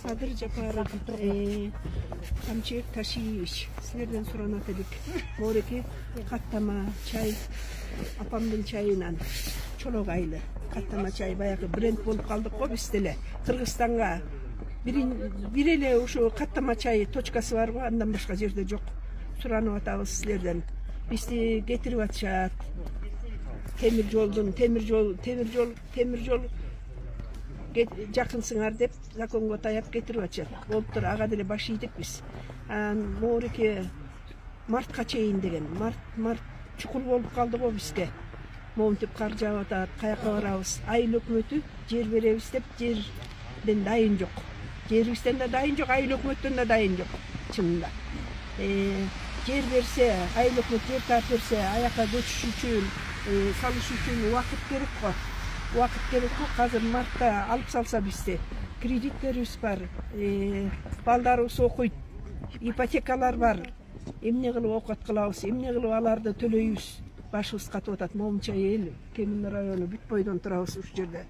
Kadir Japarov, Kamçık Taşiyiş, sizlerden soranat edik. Moreki kattama çay, apamdın çayınan, çolok aylı. Kattama çay bayağı brand bolup kaldık o bizde. Kırgızistan'a bir ele şu kattama çayı toçkası var mı? Ondan başka yerde yok. Soranı atağız sizlerden. Bizde getirip atacak. Temir yol jakınsыңар деп законго таяп кетирип атышат. Болуптур ага деле башыйдык биз. Моорики мартка чейин деген. Март чукул болуп калды го бизге. Момтип кар жаап атат, каяка барабыз. Айыл өкмөтү жер беребиз деп жерден дайын жок. Жерибизден да дайын жок, айыл өкмөттөн да дайын жок. Чынында. Жер берсе, айыл өкмөт жер тартып берсе, аяка көчүш үчүн, салыш үчүн убакыт керек го. Vakit gerek yok. Hazır Mart'ta alıp salsa bizde. Kreditlerimiz var. Baldarımız okuyup. İpotekalar var. Emne kılıp okat kılavuz. Emne kılıp alarda töleyüz. Başımız katı otat. Momça el. Kemin rayonu. Büt boydan turağız üç yerde.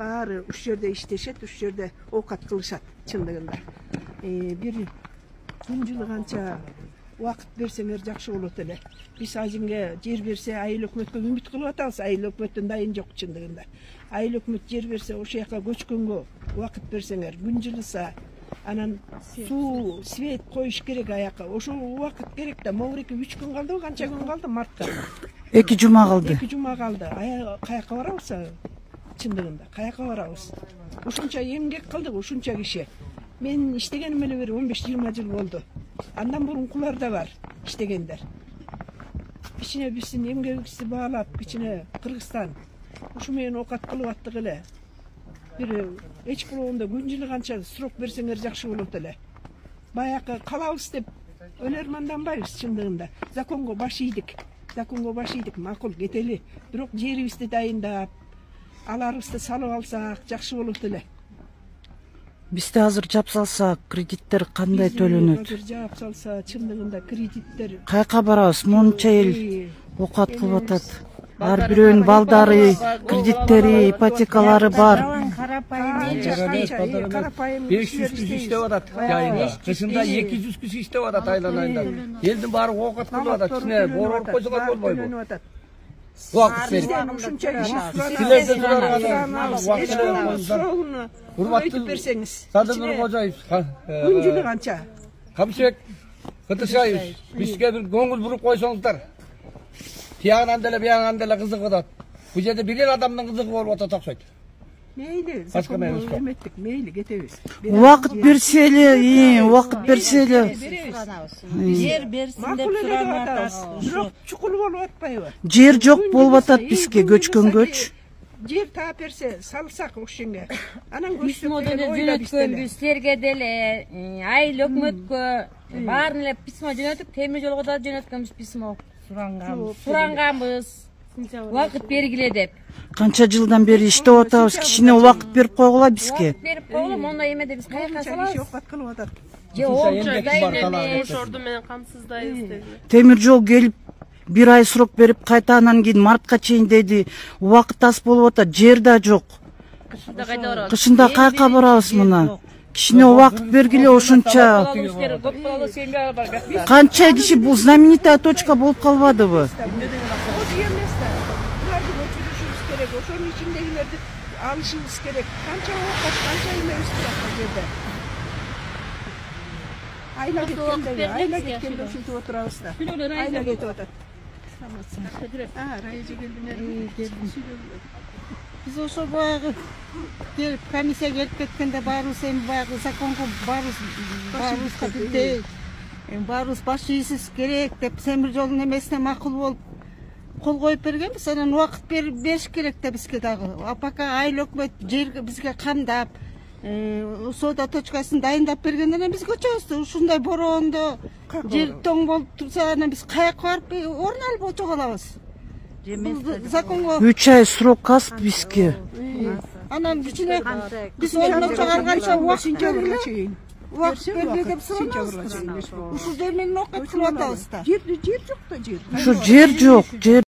Bari üç yerde işteşet. Üç yerde okat kılışat. Çındığında. Bir күнжүлү канча убакыт берсеңер жакшы болот эле. Биз азинге жер берсе айыл өкмөткө үмүт кылып атабыз. Айыл өкмөттөн дайын жок чындыгында. Айыл өкмөт жер берсе ошол жака көчкөнгө убакыт берсеңер, күн жылыса, анан суу, свет коюш керек аяка. Ошол убакыт керек да. Могуреки 3 күн калды, канча күн калды мартка? 2 жума калды. 2 жума калды. Каяка барабыз? Чындыгында каяка барабыз? Ушунча эмгек кылдык, ушунча киши. Men iştegenim ele bir 15-20 yıl oldu. Andan burunkular da var iştegenler. İçine bilsin emgekisi bağlap, içine Kırgızstan. Uşumayın okat kılıp attık ele. Bir hiç bulağında güncülü kança sırok versenger jakşı bolot ele. Bayakı kalabız dep ölermandan bayız çındığında. Zakongo başıydık, makul geteli. Birok jeribizde dayındap, alarыбызды салып алсак жакшы болот эле. Бизде азыр жапсалса кредиттер кандай төлөнөт? Азыр жапсалса чындыгында кредиттер Кайка барабыз? Монча эл окат кылып атат. Ар бирөөнүн балдары, кредиттери, ипотекалары бар. 500 kişi iштеп атат жайында. Кышында 200 kişi иштеп атат айланайында. Элдин баары окат кылып атат. Кичине бороп койсоңор болбойбу? Vakit verin. Sizlerden sorarım. Hurmatlı Sadık Hocayız. Güncülü kança. Kamşek, Kıtışayız. Bizge bir gongul vurup koysanızlar. Tiyağından dele bir yandan dele kızık atat. Bu yerde bir adamdan kızık var o tatak Meyli, zakongo emettik, meyli getiriz. Vakit berseli, vakit berseli. Yer bersin dep suranat. Çukul bolup atpayбы? Жер жок болуп атат бизге көчкөн көч. Жер таап берсе, салсак ошенге. Анан Письмо деле жөнөткөнбүз, серге деле, айыл өкмөткө баарын эле письмо жөнөтүп, темир жолго да жөнөткөнбүз письмо суранганбыз. Vakit belgile деп. Канча жылдан бери иштеп атабыз, кичине убакыт берип койгула бизге. Берип койгула, монда эмеде биз каяка салабыз? Окат кылып атат. Ошорду менен камсыздайбыз деди. Темир жол келип bir ay срок берип кайта анан кийин мартка чейин деди. Убакыт аз болуп атат, жер да жок. Кышында кайка барабыз мына? Кичине убакыт бергиле ошонча. Канча киши бул знаменитая точка болуп калбадыбы? Ошонун ичиндегилерди алышыбыз керек. Канча убакыт, канча эмебиз турат жерде. Айла кеткенде ушинтип отурабыз да. Айла кетип атат. Райжа келдиңер. Биз ошо баягы келип комиссия келип кеткенде баарыбыз эми баягы законго баарыбызга билдей. Баарыбыз баш ийсиз керек деп темир жолдун эмесине макул болуп кол коюп бергенбиз. Анан убакыт бериш керек да бизге дагы. Пока айыл өкмөт жерге бизге камдап, соода точкасын дайындап бергенден кийин биз көчөбүз. Ушундай бороондо жер тоң болуп турса, анан биз каяка барып орун алып очо калабыз. Законго 3 ay срок аз бизге. Анан кичине биз орундан чыгарганча убакыт бергиле. Убакыт бергиле деп суранабыз. Ушул жер менен окат кылып атабыз да. Жер жок да жер. Şu жер жок, жер